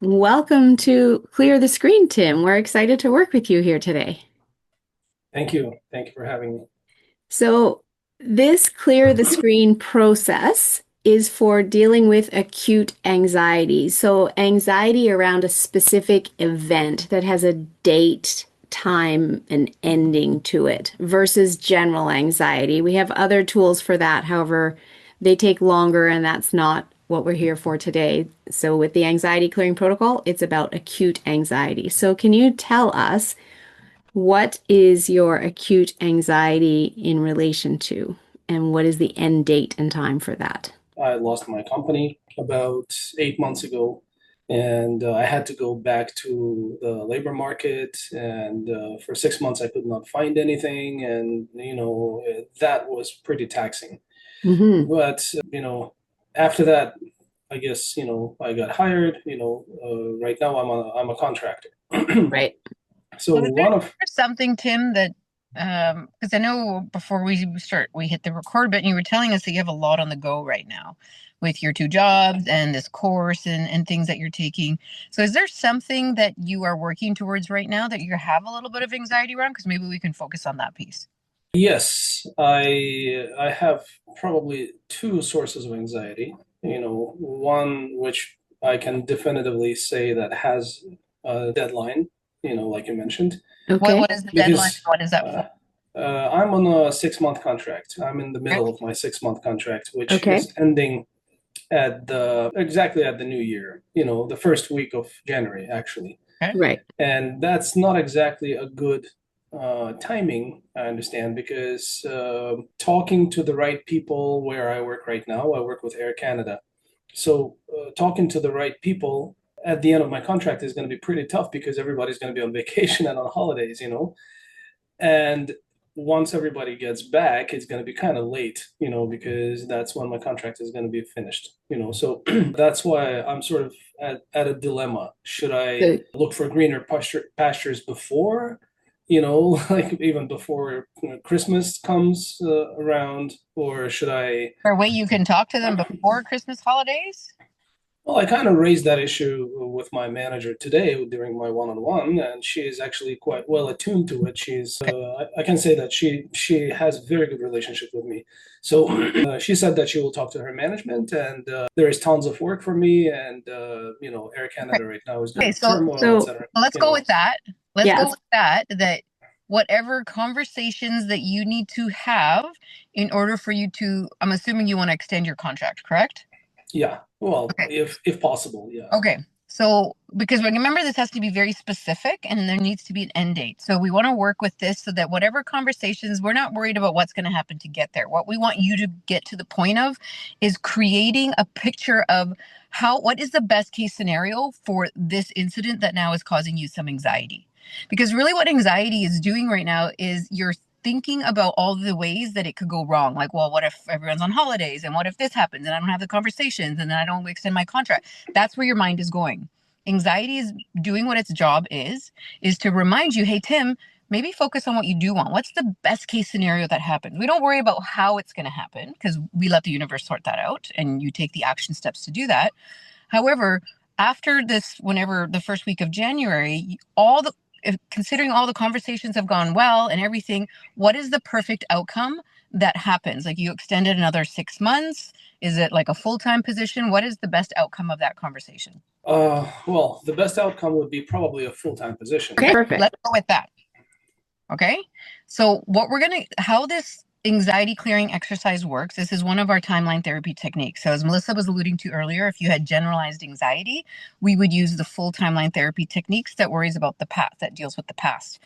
Welcome to Clear the Screen, Tim. We're excited to work with you here today. Thank you. Thank you for having me. So, this Clear the Screen process is for dealing with acute anxiety. So, anxiety around a specific event that has a date, time, and ending to it versus general anxiety. We have other tools for that. However, they take longer, and that's not what we're here for today. So, with the anxiety clearing protocol, it's about acute anxiety. So, can you tell us? What is your acute anxiety in relation to, and what is the end date and time for that? I lost my company about 8 months ago, and I had to go back to the labor market. And for 6 months, I could not find anything, and that was pretty taxing. Hmm. But after that, I guess I got hired. Right now I'm a contractor. Right. So Well, is there one of something, Tim, that because I know before we hit the record button, you were telling us that you have a lot on the go right now with your two jobs and this course and things that you're taking. So is there something that you are working towards right now that you have a little bit of anxiety around? Because maybe we can focus on that piece. Yes, I have probably two sources of anxiety. One which I can definitively say that has a deadline, like you mentioned, What Okay. what is the deadline? because What is that for? I'm on a 6 month contract. I'm in the Okay. middle of my 6 month contract, which Okay. is ending at the exactly at the new year, the first week of January, actually. Okay. Right. And that's not exactly a good timing, I understand, because talking to the right people where I work right now, I work with Air Canada. So talking to the right people at the end of my contract is going to be pretty tough because everybody's going to be on vacation and on holidays. And once everybody gets back, it's going to be kind of late, because that's when my contract is going to be finished. So that's why I'm sort of at a dilemma. Should I So, look for greener pastures before, like even before Christmas comes around, or should I? Or wait, you can talk to them before Christmas holidays? Well, I kind of raised that issue with my manager today during my one-on-one, and she is actually quite well attuned to it. I can say that she has a very good relationship with me. So she said that she will talk to her management, and there is tons of work for me, and Air Okay. Canada right now is Okay, going so turmoil, so etc. let's You go know, with that. Let's go yes. with that, that whatever conversations that you need to have in order for you to, I'm assuming you want to extend your contract, correct? yeah. Well, Okay. if possible, yeah. Okay. So, because remember, this has to be very specific and there needs to be an end date. So, we want to work with this so that whatever conversations, we're not worried about what's going to happen to get there. What we want you to get to the point of is creating a picture of what is the best case scenario for this incident that now is causing you some anxiety. Because really, what anxiety is doing right now is you're thinking about all the ways that it could go wrong. Like, well, what if everyone's on holidays? And what if this happens and I don't have the conversations and then I don't extend my contract? That's where your mind is going. Anxiety is doing what its job is to remind you, hey, Tim, maybe focus on what you do want. What's the best case scenario that happens? We don't worry about how it's going to happen because we let the universe sort that out and you take the action steps to do that. However, after this, whenever the first week of January, considering all the conversations have gone well and everything, what is the perfect outcome that happens? Like, you extended another 6 months. Is it like a full-time position? What is the best outcome of that conversation? Well, the best outcome would be probably a full-time position. Okay, Perfect. let's go with that. Okay. So how this anxiety clearing exercise works, this is one of our timeline therapy techniques. So as Melissa was alluding to earlier, if you had generalized anxiety, we would use the full timeline therapy techniques that worries about the past, that deals with the past.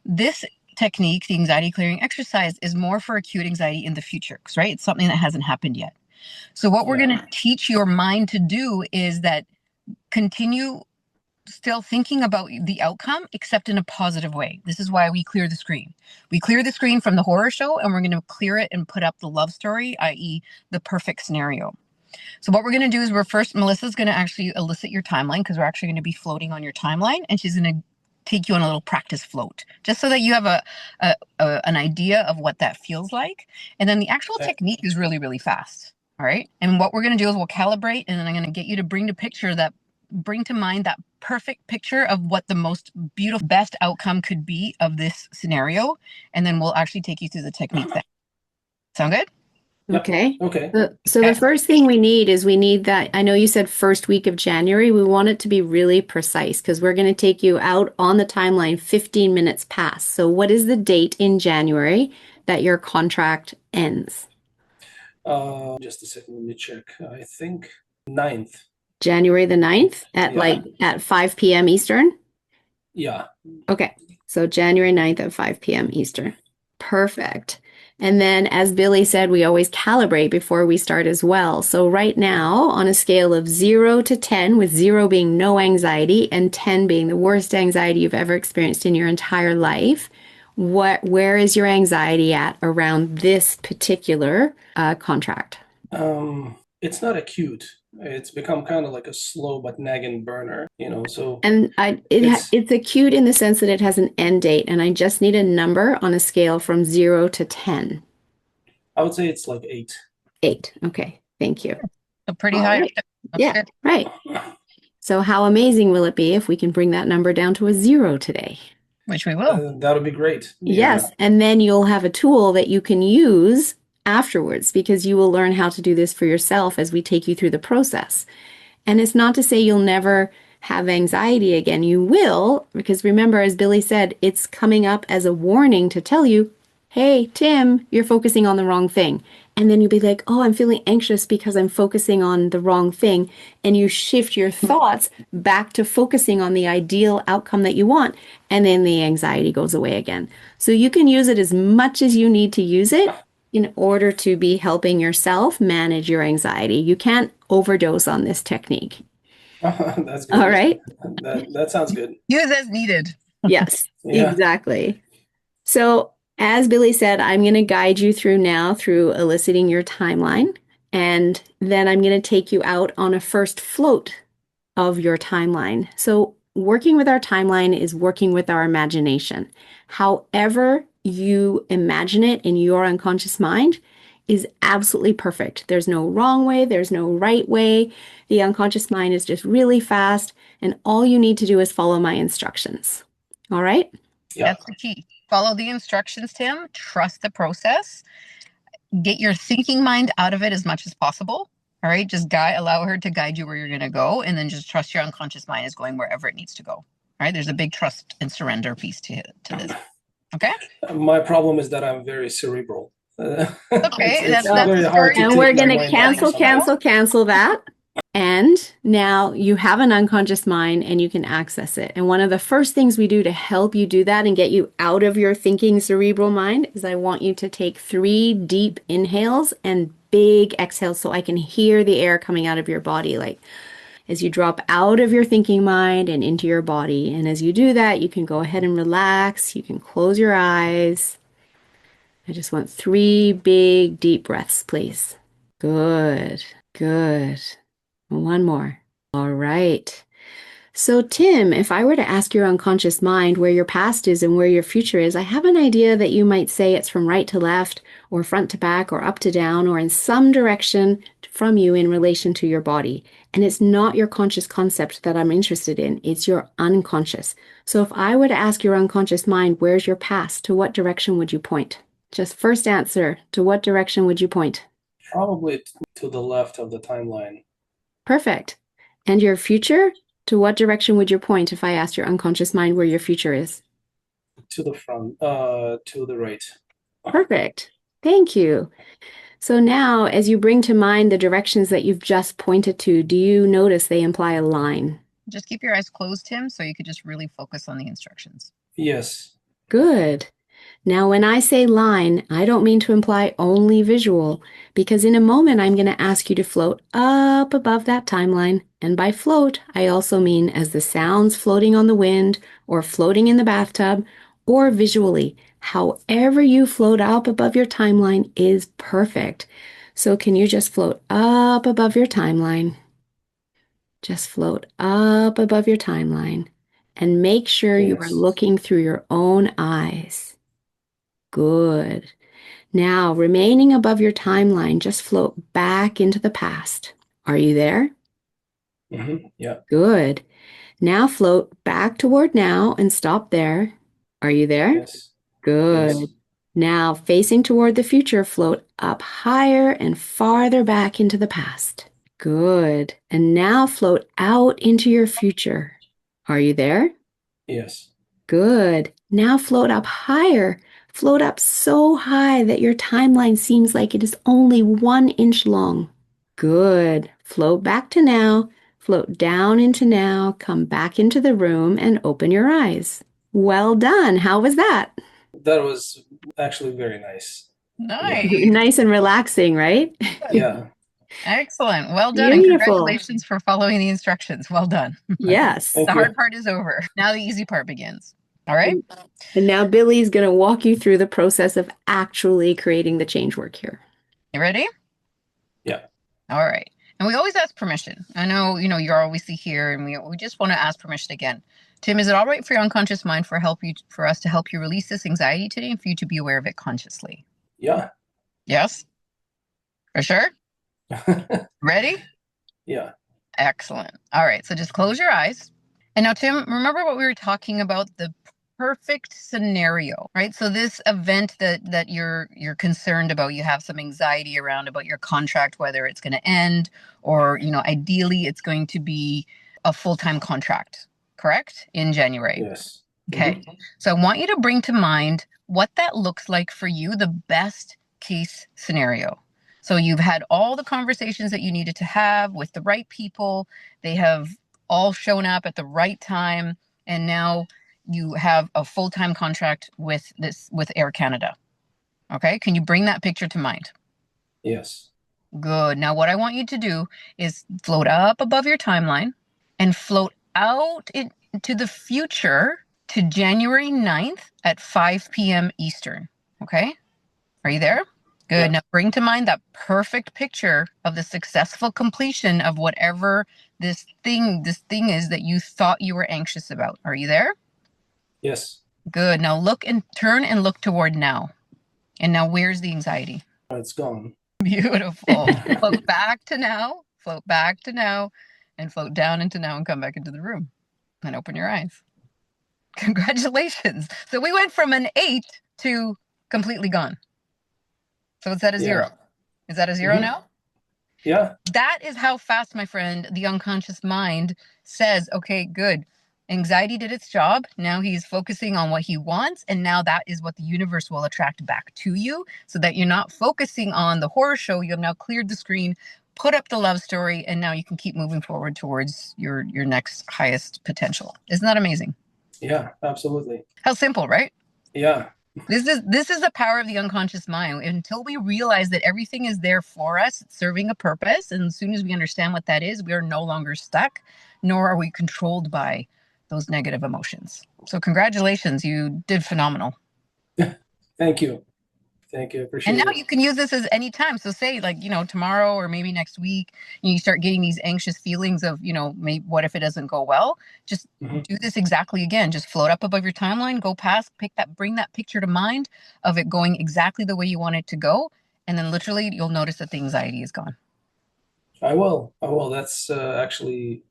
This technique, the anxiety clearing exercise, is more for acute anxiety in the future, right? It's something that hasn't happened yet. So what we're Yeah. going to teach your mind to do is that continue still thinking about the outcome, except in a positive way. This is why we clear the screen. We clear the screen from the horror show and we're going to clear it and put up the love story, i.e., the perfect scenario. So, what we're going to do is Melissa's going to actually elicit your timeline because we're actually going to be floating on your timeline and she's going to take you on a little practice float just so that you have an idea of what that feels like. And then the actual Okay. technique is really, really fast. All right. And what we're going to do is we'll calibrate and then I'm going to get you to bring the picture that bring to mind that perfect picture of what the most beautiful, best outcome could be of this scenario. And then we'll actually take you through the technique then. Sound good? Yep. Okay. Okay. So the first thing we need is we need that. I know you said first week of January. We want it to be really precise because we're going to take you out on the timeline 15 minutes past. So what is the date in January that your contract ends? Just a second, let me check. I think 9th. January the 9th at Yeah. at 5 p.m. Eastern? Yeah. Okay. So January 9th at 5 p.m. Eastern. Perfect. And then, as Billy said, we always calibrate before we start as well. So right now, on a scale of 0 to 10, with 0 being no anxiety and 10 being the worst anxiety you've ever experienced in your entire life, where is your anxiety at around this particular contract? It's not acute. It's become kind of like a slow but nagging burner, so And it's, it's acute in the sense that it has an end date, and I just need a number on a scale from 0 to 10. I would say it's like 8. 8. Okay, thank you. So pretty All high. right. That's Yeah, good. right. So how amazing will it be if we can bring that number down to a 0 today? Which we will. That would be great. Yeah. Yes, and then you'll have a tool that you can use afterwards because you will learn how to do this for yourself as we take you through the process. And it's not to say you'll never have anxiety again. You will, because remember, as Billy said, it's coming up as a warning to tell you, hey, Tim, you're focusing on the wrong thing. And then you'll be like, oh, I'm feeling anxious because I'm focusing on the wrong thing. And you shift your thoughts back to focusing on the ideal outcome that you want. And then the anxiety goes away again. So you can use it as much as you need to use it in order to be helping yourself manage your anxiety. You can't overdose on this technique. That's All good. right? That sounds good. Use as needed. Yes, Yeah. exactly. So, as Billy said, I'm going to guide you through now through eliciting your timeline. And then I'm going to take you out on a first float of your timeline. So, working with our timeline is working with our imagination. However, you imagine it in your unconscious mind is absolutely perfect. There's no wrong way, there's no right way. The unconscious mind is just really fast, and all you need to do is follow my instructions. All right? Yeah. That's the key. Follow the instructions, Tim. Trust the process. Get your thinking mind out of it as much as possible. All right. Just allow her to guide you where you're going to go. And then just trust your unconscious mind is going wherever it needs to go. All right. There's a big trust and surrender piece to this. Okay. My problem is that I'm very cerebral. Okay. It's That's very the hard story. to And take we're my going to mind off of cancel something. that. And now you have an unconscious mind and you can access it. And one of the first things we do to help you do that and get you out of your thinking cerebral mind is I want you to take 3 deep inhales and big exhales so I can hear the air coming out of your body, like as you drop out of your thinking mind and into your body. And as you do that, you can go ahead and relax. You can close your eyes. I just want 3 big, deep breaths, please. Good, good. One more. All right. So, Tim, if I were to ask your unconscious mind where your past is and where your future is, I have an idea that you might say it's from right to left, or front to back, or up to down, or in some direction from you in relation to your body. And it's not your conscious concept that I'm interested in, it's your unconscious. So, if I were to ask your unconscious mind, where's your past, to what direction would you point? Just first answer, to what direction would you point? Probably to the left of the timeline. Perfect. And your future? To what direction would you point if I asked your unconscious mind where your future is? To the front, to the right. Perfect. Thank you. So now, as you bring to mind the directions that you've just pointed to, do you notice they imply a line? Just keep your eyes closed, Tim, so you could just really focus on the instructions. Yes. Good. Now, when I say line, I don't mean to imply only visual, because in a moment I'm going to ask you to float up above that timeline. And by float, I also mean as the sounds floating on the wind, or floating in the bathtub, or visually. However you float up above your timeline is perfect. So can you just float up above your timeline? Just float up above your timeline and make sure you are Yes. looking through your own eyes. Good. Now, remaining above your timeline, just float back into the past. Are you there? Yeah. Good. Now float back toward now and stop there. Are you there? Yes. Good. Yes. Now facing toward the future, float up higher and farther back into the past. Good. And now float out into your future. Are you there? Yes. Good. Now float up higher. Float up so high that your timeline seems like it is only 1 inch long. Good. Float back to now. Float down into now. Come back into the room and open your eyes. Well done. How was that? That was actually very nice. Yeah. Nice. Nice and relaxing, right? Yeah. Excellent. Well done. And Beautiful. congratulations for following the instructions. Well done. Yes. The Thank hard you. part is over. Now the easy part begins. All right. And now Billy's going to walk you through the process of actually creating the change work here. You ready? Yeah. All right. And we always ask permission. I know, you're obviously here and we just want to ask permission again. Tim, is it all right for your unconscious mind for us to help you release this anxiety today and for you to be aware of it consciously? Yeah. Yes? For sure? Ready? Yeah. Excellent. All right. So just close your eyes. And now, Tim, remember what we were talking about, the perfect scenario, right? So this event that you're concerned about, you have some anxiety around about your contract, whether it's going to end or, ideally it's going to be a full-time contract, correct? In January. Yes. Okay. So I want you to bring to mind what that looks like for you, the best case scenario. So you've had all the conversations that you needed to have with the right people. They have all shown up at the right time. And now you have a full-time contract with Air Canada. Okay. Can you bring that picture to mind? Yes. Good. Now what I want you to do is float up above your timeline and float out into the future to January 9th at 5 p.m. Eastern. Okay. Are you there? Good. Yeah. Now bring to mind that perfect picture of the successful completion of whatever this thing is that you thought you were anxious about. Are you there? Yes. Good. Now look and turn and look toward now. And now where's the anxiety? It's gone. Beautiful. Float back to now, and float down into now and come back into the room and open your eyes. Congratulations. So we went from an 8 to completely gone. So is that a 0? Yeah. Is that a 0 now? Yeah. That is how fast, my friend, the unconscious mind says, okay, good. Anxiety did its job. Now he's focusing on what he wants. And now that is what the universe will attract back to you so that you're not focusing on the horror show. You have now cleared the screen, put up the love story, and now you can keep moving forward towards your next highest potential. Isn't that amazing? Yeah. Absolutely. How simple, right? Yeah. This is the power of the unconscious mind. Until we realize that everything is there for us, it's serving a purpose. And as soon as we understand what that is, we are no longer stuck, nor are we controlled by those negative emotions. So congratulations, you did phenomenal. Thank you. Thank you. And Appreciate now it. you can use this as any time. So say like, tomorrow or maybe next week, and you start getting these anxious feelings of, maybe what if it doesn't go well? Just do this exactly again. Just float up above your timeline, go past, bring that picture to mind of it going exactly the way you want it to go. And then literally you'll notice that the anxiety is gone. I will. I will. That's actually,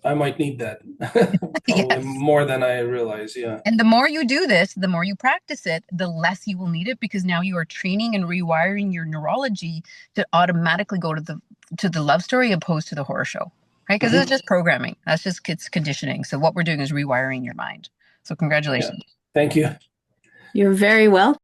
I might need that. Probably Yes. more than I realize. Yeah. And the more you do this, the more you practice it, the less you will need it because now you are training and rewiring your neurology to automatically go to the love story opposed to the horror show. Right? Because it's just programming. That's just kids conditioning. So what we're doing is rewiring your mind. So Yeah. congratulations. Thank you. You're very welcome.